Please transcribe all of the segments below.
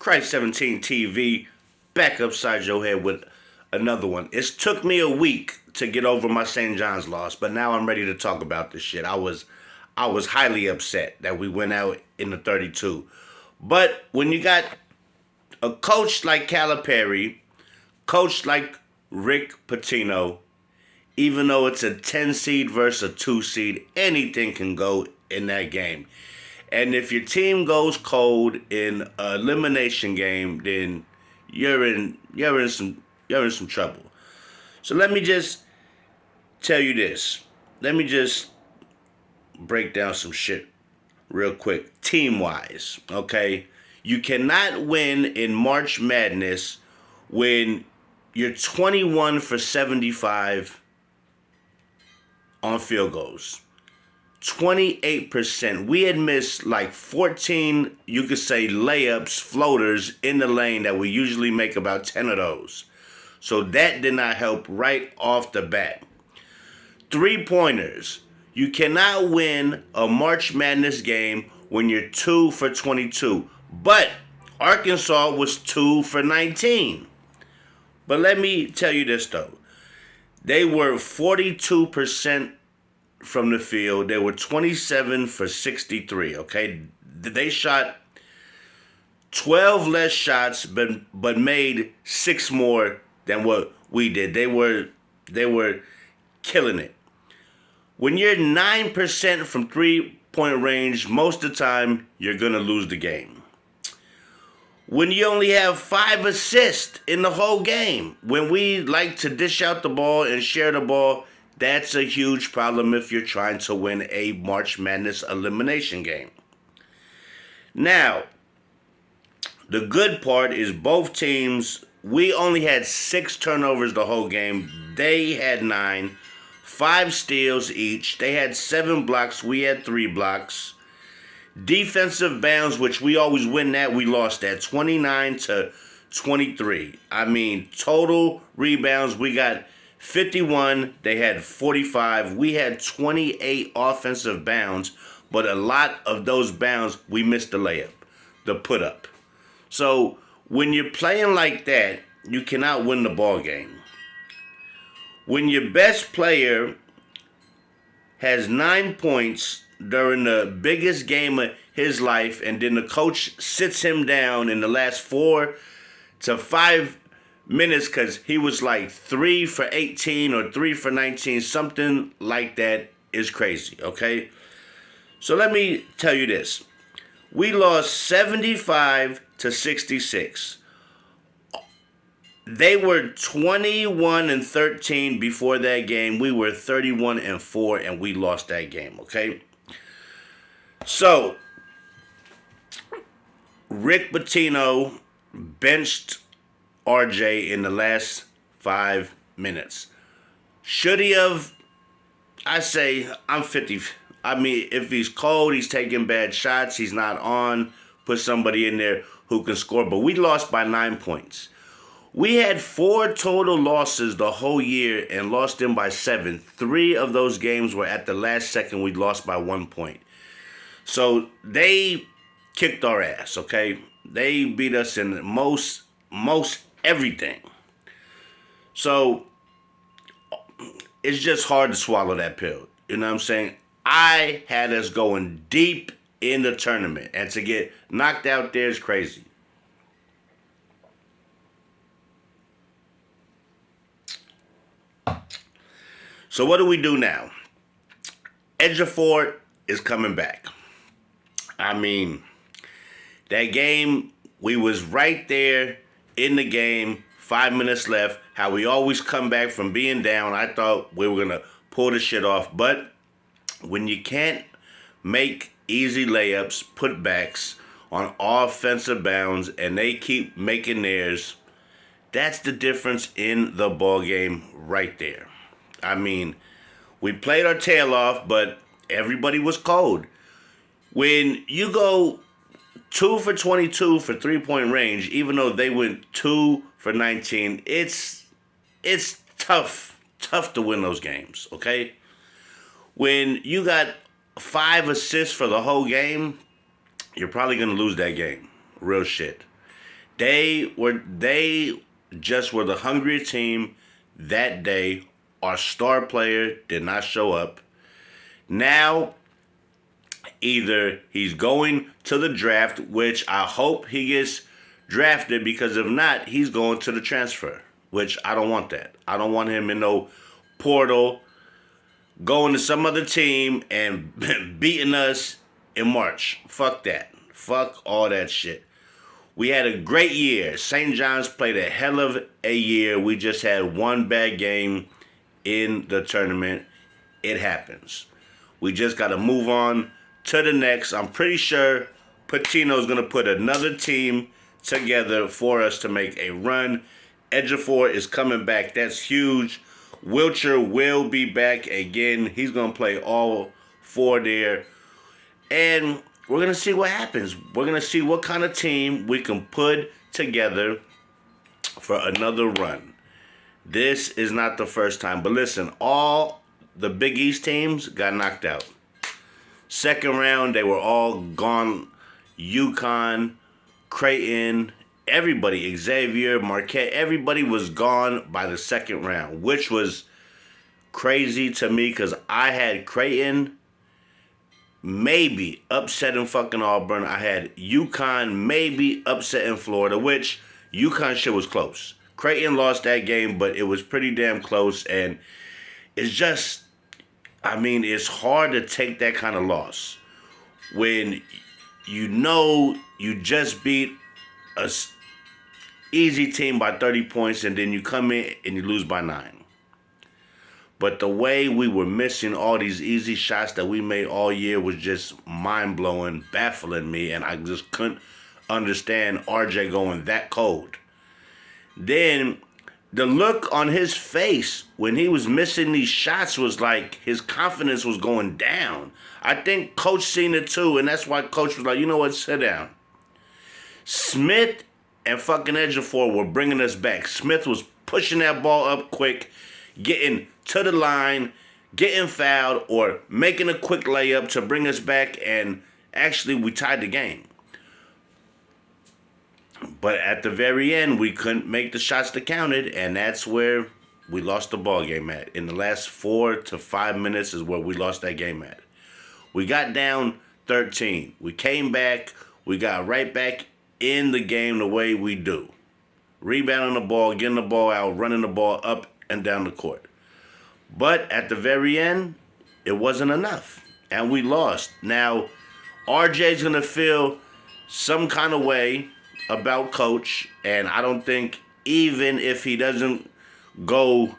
Christ 17 TV back upside your head with another one. It took me a week to get over my St. John's loss, but now I'm ready to talk about this shit. I was highly upset that we went out in the 32. But when you got a coach like Calipari, coach like Rick Pitino, even though it's a 10 seed versus a 2 seed, anything can go in that game. And if your team goes cold in an elimination game, then you're in some trouble. So let me just tell you this. Let me just break down some shit real quick, team-wise, okay? You cannot win in March Madness when you're 21 for 75 on field goals. 28%. We had missed like 14, you could say, layups, floaters in the lane that we usually make about 10 of those. So that did not help right off the bat. 3-pointers. You cannot win a March Madness game when you're 2 for 22. But Arkansas was 2 for 19. But let me tell you this, though. They were 42% from the field. They were 27 for 63, okay? They shot 12 less shots, but made 6 more than what we did. They were killing it. When you're 9% from three-point range, most of the time, you're going to lose the game. When you only have 5 assists in the whole game, when we like to dish out the ball and share the ball, that's a huge problem if you're trying to win a March Madness elimination game. Now, the good part is both teams, we only had 6 turnovers the whole game. They had 9. 5 steals each. They had 7 blocks. We had 3 blocks. Defensive bounds, which we always win that, we lost that 29 to 23. I mean, total rebounds, we got 51. They had 45. We had 28 offensive bounds, but a lot of those bounds, we missed the layup, the put up. So when you're playing like that, you cannot win the ball game. When your best player has 9 points during the biggest game of his life, and then the coach sits him down in the last 4 to 5 minutes because he was like 3 for 18 or 3 for 19, something like that is crazy, okay? So let me tell you this. We lost 75 to 66. They were 21-13 before that game. We were 31-4, and we lost that game, okay? So, Rick Pitino benched RJ in the last 5 minutes. Should he have? I say I'm 50. I mean, if he's cold, he's taking bad shots, he's not on, put somebody in there who can score. But we lost by 9 points. We had 4 total losses the whole year and lost them by 7. 3 of those games were at the last second. We lost by 1 point. So they kicked our ass, okay? They beat us in most everything. So it's just hard to swallow that pill. You know what I'm saying? I had us going deep in the tournament, and to get knocked out there is crazy. So what do we do now? Ejiofor is coming back. I mean, that game, we was right there in the game, 5 minutes left. How we always come back from being down. I thought we were going to pull the shit off. But when you can't make easy layups, putbacks on offensive bounds, and they keep making theirs, that's the difference in the ball game right there. I mean, we played our tail off, but everybody was cold. When you go 2 for 22 for 3-point range, even though they went 2 for 19, it's tough to win those games, okay? When you got 5 assists for the whole game, you're probably going to lose that game. Real shit. They just were the hungrier team that day. Our star player did not show up. Now, either he's going to the draft, which I hope he gets drafted, because if not, he's going to the transfer, which I don't want that. I don't want him in no portal going to some other team and beating us in March. Fuck that. Fuck all that shit. We had a great year. St. John's played a hell of a year. We just had one bad game in the tournament. It happens. We just got to move on to the next. I'm pretty sure Pitino's going to put another team together for us to make a run. Ejiofor is coming back. That's huge. Wilcher will be back again. He's going to play all four there. And we're going to see what happens. We're going to see what kind of team we can put together for another run. This is not the first time. But listen, all the Big East teams got knocked out. Second round, they were all gone. UConn, Creighton, everybody, Xavier, Marquette, everybody was gone by the second round, which was crazy to me because I had Creighton maybe upsetting fucking Auburn. I had UConn maybe upsetting Florida, which UConn shit was close. Creighton lost that game, but it was pretty damn close, and it's just, I mean, it's hard to take that kind of loss when you know you just beat a easy team by 30 points and then you come in and you lose by 9. But the way we were missing all these easy shots that we made all year was just mind-blowing, baffling me, and I just couldn't understand RJ going that cold. Then the look on his face when he was missing these shots was like his confidence was going down. I think Coach seen it too, and that's why Coach was like, you know what, sit down. Smith and fucking Ejiofor were bringing us back. Smith was pushing that ball up quick, getting to the line, getting fouled, or making a quick layup to bring us back, and actually we tied the game. But at the very end, we couldn't make the shots that counted, and that's where we lost the ball game at. In the last 4 to 5 minutes is where we lost that game at. We got down 13. We came back. We got right back in the game the way we do. Rebounding the ball, getting the ball out, running the ball up and down the court. But at the very end, it wasn't enough, and we lost. Now, RJ's going to feel some kind of way about Coach, and I don't think even if he doesn't go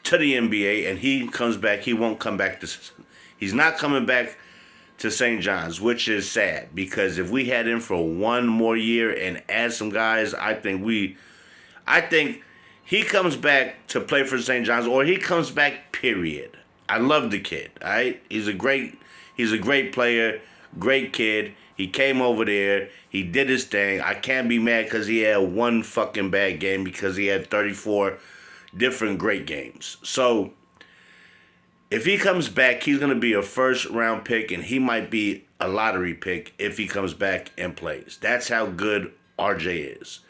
to the NBA and he comes back, he won't come back to, he's not coming back to St. John's, which is sad, because if we had him for one more year and add some guys, I think he comes back to play for St. John's, or he comes back, period. I love the kid, all right? He's a great player, great kid. He came over there. He did his thing. I can't be mad because he had one fucking bad game because he had 34 different great games. So if he comes back, he's going to be a first-round pick, and he might be a lottery pick if he comes back and plays. That's how good RJ is.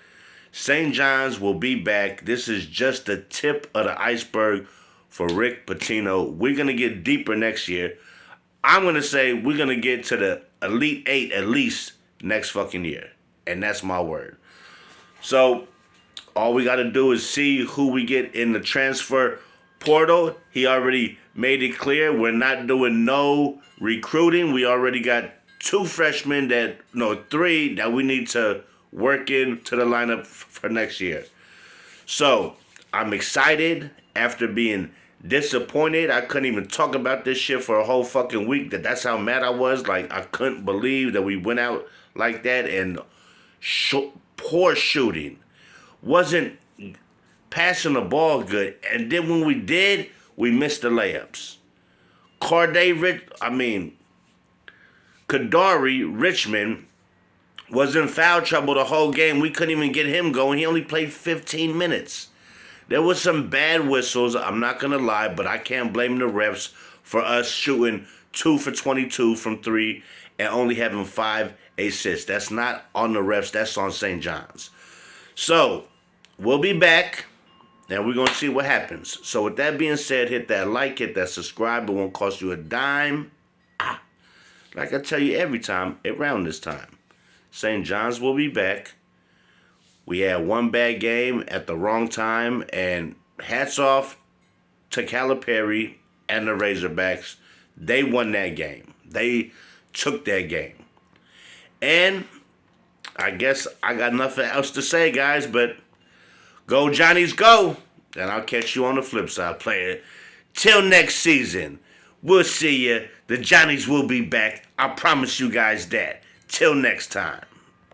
St. John's will be back. This is just the tip of the iceberg for Rick Pitino. We're going to get deeper next year. I'm going to say we're going to get to the Elite 8 at least next fucking year. And that's my word. So all we got to do is see who we get in the transfer portal. He already made it clear we're not doing no recruiting. We already got 3 that we need to work into the lineup for next year. So I'm excited after being disappointed. I couldn't even talk about this shit for a whole fucking week. That's how mad I was. Like, I couldn't believe that we went out like that, and poor shooting. Wasn't passing the ball good. And then when we did, we missed the layups. Kadari Richmond was in foul trouble the whole game. We couldn't even get him going. He only played 15 minutes. There was some bad whistles, I'm not going to lie, but I can't blame the refs for us shooting 2 for 22 from 3 and only having 5 assists. That's not on the refs, that's on St. John's. So, we'll be back, and we're going to see what happens. So, with that being said, hit that like, hit that subscribe. It won't cost you a dime. Like I tell you every time, around this time. St. John's will be back. We had one bad game at the wrong time, and hats off to Calipari and the Razorbacks. They won that game. They took that game. And I guess I got nothing else to say, guys, but go Johnnies, go! And I'll catch you on the flip side, player. Till next season, we'll see you. The Johnnies will be back. I promise you guys that. Till next time.